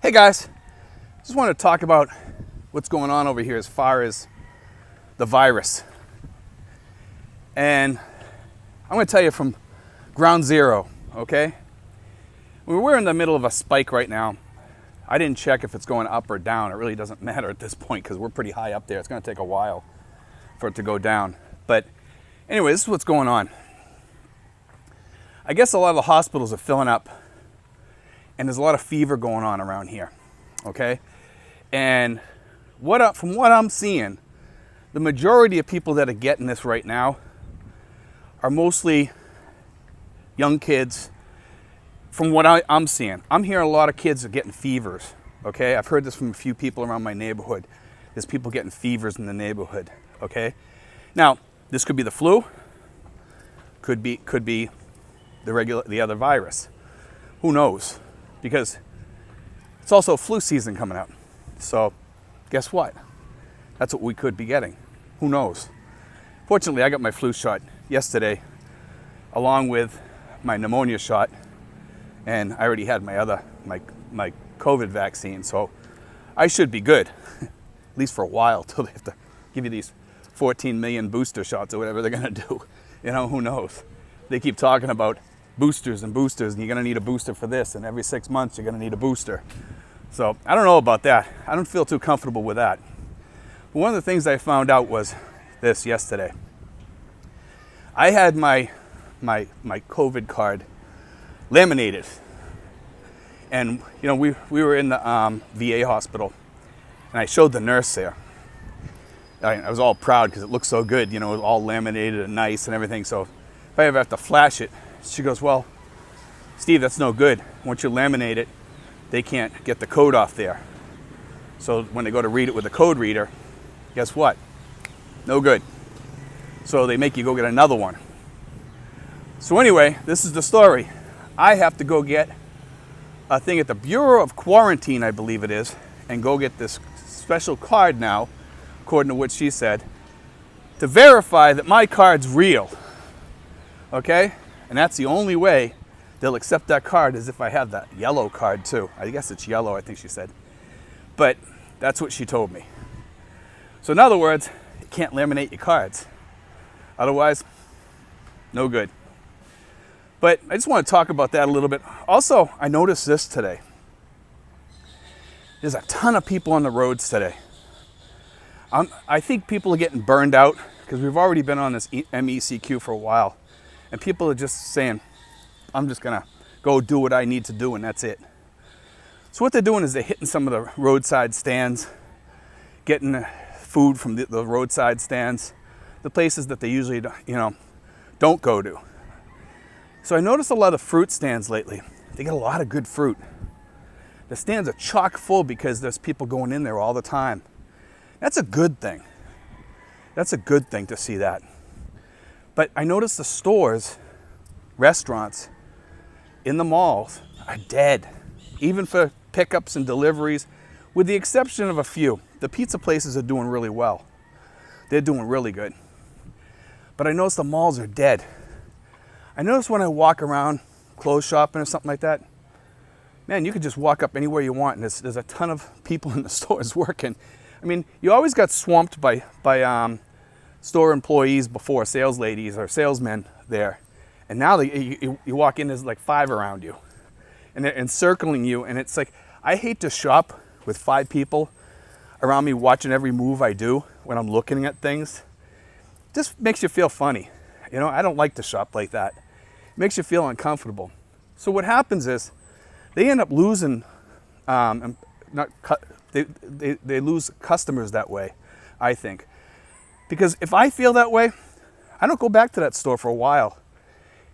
Hey guys, just want to talk about what's going on over here as far as the virus. And I'm going to tell you from ground zero, okay? We're in the middle of a spike right now. I didn't check if it's going up or down. It really doesn't matter at this point because we're pretty high up there. It's going to take a while for it to go down. But anyway, this is what's going on. I guess a lot of the hospitals are filling up, and there's a lot of fever going on around here, okay? And from what I'm seeing, the majority of people that are getting this right now are mostly young kids. From what I'm seeing, I'm hearing a lot of kids are getting fevers, okay? I've heard this from a few people around my neighborhood. There's people getting fevers in the neighborhood, okay? Now, this could be the flu, could be the other virus. Who knows? Because it's also flu season coming up. So guess what? That's what we could be getting. Who knows? Fortunately, I got my flu shot yesterday along with my pneumonia shot, and I already had my COVID vaccine, so I should be good, at least for a while, till they have to give you these 14 million booster shots or whatever they're gonna do. You know, who knows? They keep talking about boosters, and you're gonna need a booster for this, and every 6 months you're gonna need a booster. So I don't know about that. I don't feel too comfortable with that. But one of the things I found out was this yesterday. I had my COVID card laminated, and you know we were in the VA hospital, and I showed the nurse there. I was all proud because it looked so good, you know, it was all laminated and nice and everything. So if I ever have to flash it, she goes, "Well, Steve, that's no good. Once you laminate it, they can't get the code off there. So when they go to read it with a code reader, guess what? No good. So they make you go get another one." So anyway, this is the story. I have to go get a thing at the Bureau of Quarantine, I believe it is, and go get this special card now, according to what she said, to verify that my card's real. Okay? And that's the only way they'll accept that card, is if I have that yellow card too. I guess it's yellow, I think she said. But that's what she told me. So in other words, you can't laminate your cards. Otherwise, no good. But I just want to talk about that a little bit. Also, I noticed this today. There's a ton of people on the roads today. I think people are getting burned out because we've already been on this MECQ for a while. And people are just saying, I'm just going to go do what I need to do, and that's it. So what they're doing is they're hitting some of the roadside stands, getting food from the roadside stands, the places that they usually don't go to. So I noticed a lot of fruit stands lately. They get a lot of good fruit. The stands are chock full because there's people going in there all the time. That's a good thing. That's a good thing to see that. But I noticed the stores, restaurants, in the malls are dead, even for pickups and deliveries, with the exception of a few. The pizza places are doing really well. They're doing really good. But I noticed the malls are dead. I notice when I walk around clothes shopping or something like that, man, you could just walk up anywhere you want, and there's a ton of people in the stores working. I mean, you always got swamped by store employees before, sales ladies or salesmen there. And now you walk in, there's like 5 around you, and they're encircling you. And it's like, I hate to shop with 5 people around me watching every move I do when I'm looking at things. It just makes you feel funny. You know, I don't like to shop like that. It makes you feel uncomfortable. So what happens is they end up losing, they lose customers that way, I think. Because if I feel that way, I don't go back to that store for a while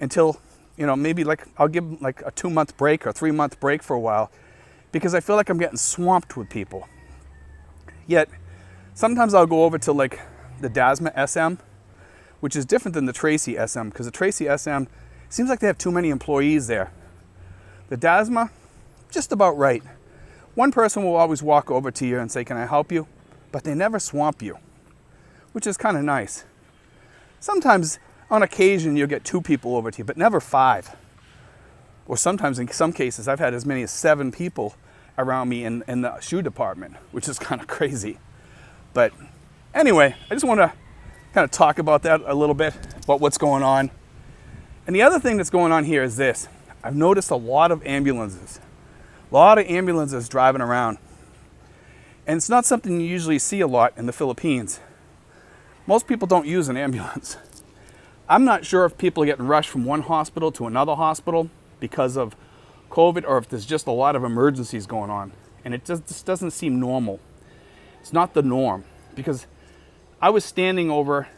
until, maybe I'll give like a 2-month break or 3-month break for a while, because I feel like I'm getting swamped with people. Yet, sometimes I'll go over to like the Dasma SM, which is different than the Tracy SM, because the Tracy SM seems like they have too many employees there. The Dasma, just about right. One person will always walk over to you and say, "Can I help you?" But they never swamp you, which is kind of nice. Sometimes, on occasion, you'll get 2 people over to you, but never 5. Or sometimes, in some cases, I've had as many as 7 people around me in the shoe department, which is kind of crazy. But anyway, I just want to kind of talk about that a little bit, about what's going on. And the other thing that's going on here is this. I've noticed a lot of ambulances driving around. And it's not something you usually see a lot in the Philippines. Most people don't use an ambulance. I'm not sure if people are getting rushed from one hospital to another hospital because of COVID, or if there's just a lot of emergencies going on. And it just doesn't seem normal. It's not the norm, because I was standing over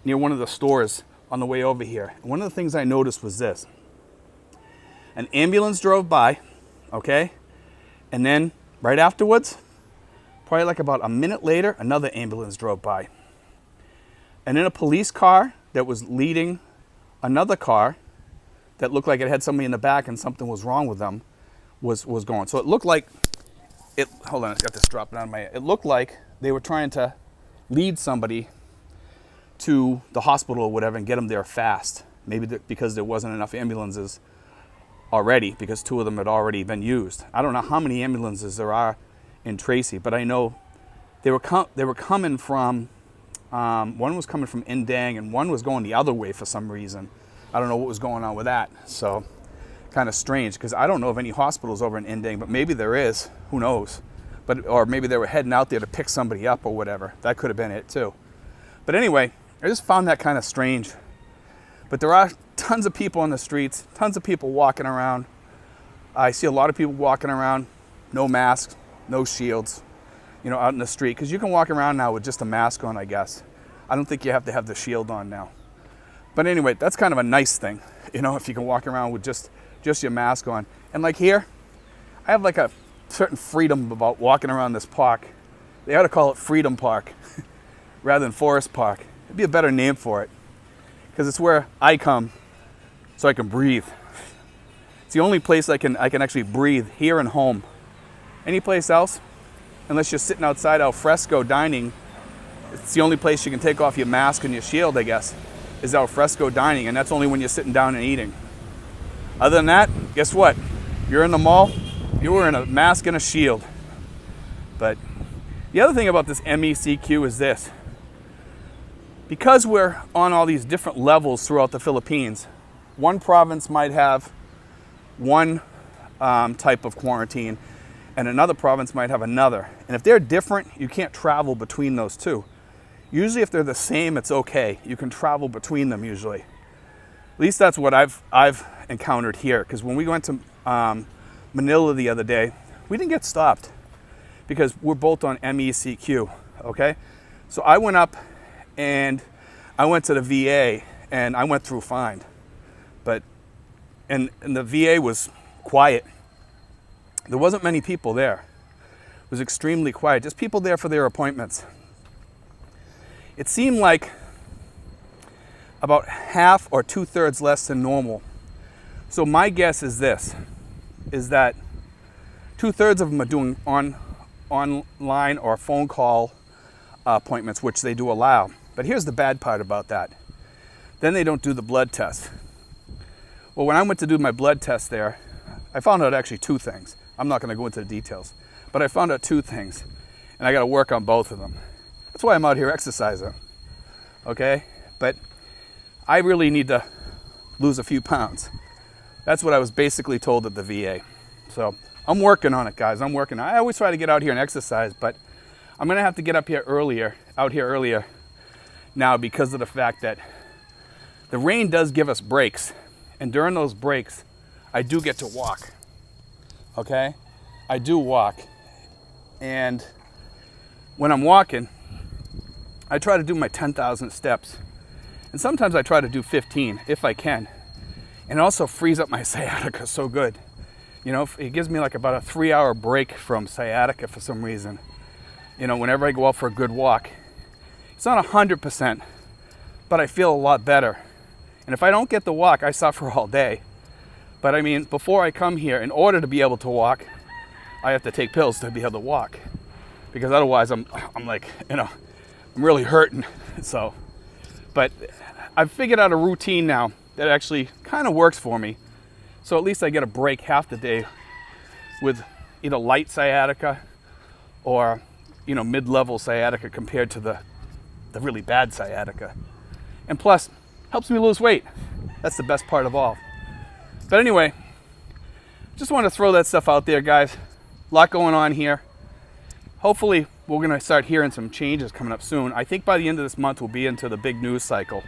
near one of the stores on the way over here. And one of the things I noticed was this. An ambulance drove by, okay? And then right afterwards, probably like about a minute later, another ambulance drove by. And then a police car that was leading another car that looked like it had somebody in the back and something was wrong with them was going. So it looked like, hold on, I got this dropping on my, it looked like they were trying to lead somebody to the hospital or whatever and get them there fast. Maybe because there wasn't enough ambulances already, because 2 of them had already been used. I don't know how many ambulances there are in Tracy, but I know they were coming from, one was coming from Indang and one was going the other way for some reason. I don't know what was going on with that. So kind of strange, because I don't know of any hospitals over in Indang, but maybe there is, who knows? Or maybe they were heading out there to pick somebody up or whatever. That could have been it too. But anyway, I just found that kind of strange. But there are tons of people on the streets, tons of people walking around. I see a lot of people walking around, no masks, no shields, out in the street. Because you can walk around now with just a mask on, I guess. I don't think you have to have the shield on now. But anyway, that's kind of a nice thing, if you can walk around with just your mask on. And like here, I have like a certain freedom about walking around this park. They ought to call it Freedom Park rather than Forest Park. It'd be a better name for it, because it's where I come so I can breathe. It's the only place I can actually breathe, here and home. Any place else, unless you're sitting outside al fresco dining, it's the only place you can take off your mask and your shield, I guess, is al fresco dining, and that's only when you're sitting down and eating. Other than that, guess what? You're in the mall, you're wearing a mask and a shield. But the other thing about this MECQ is this. Because we're on all these different levels throughout the Philippines, one province might have one type of quarantine, and another province might have another. And if they're different, you can't travel between those two. Usually if they're the same, it's okay. You can travel between them usually. At least that's what I've encountered here. Because when we went to Manila the other day, we didn't get stopped because we're both on MECQ, okay? So I went up and I went to the VA and I went through fine. And the VA was quiet. There wasn't many people there. It was extremely quiet, just people there for their appointments. It seemed like about half or 2/3 less than normal. So my guess is this, is that 2/3 of them are doing online or phone call appointments, which they do allow. But here's the bad part about that. Then they don't do the blood test. Well, when I went to do my blood test there, I found out actually 2 things. I'm not going to go into the details, but I found out 2 things, and I got to work on both of them. That's why I'm out here exercising, okay? But I really need to lose a few pounds. That's what I was basically told at the VA. So I'm working on it, guys. I'm working. I always try to get out here and exercise, but I'm going to have to get out here earlier now, because of the fact that the rain does give us breaks. And during those breaks, I do get to walk, okay? I do walk. And when I'm walking, I try to do my 10,000 steps. And sometimes I try to do 15 if I can. And it also frees up my sciatica so good. It gives me like about a 3-hour break from sciatica for some reason. Whenever I go out for a good walk. It's not 100%, but I feel a lot better. And if I don't get the walk, I suffer all day. But I mean, before I come here, in order to be able to walk, I have to take pills to be able to walk. Because otherwise I'm like, I'm really hurting. So, but I've figured out a routine now that actually kind of works for me. So at least I get a break half the day with either light sciatica or, you know, mid-level sciatica compared to the really bad sciatica. And plus, helps me lose weight. That's the best part of all. But anyway, just want to throw that stuff out there, guys. A lot going on here. Hopefully, we're going to start hearing some changes coming up soon. I think by the end of this month, we'll be into the big news cycle.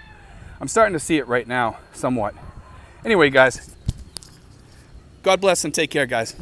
I'm starting to see it right now, somewhat. Anyway, guys, God bless and take care, guys.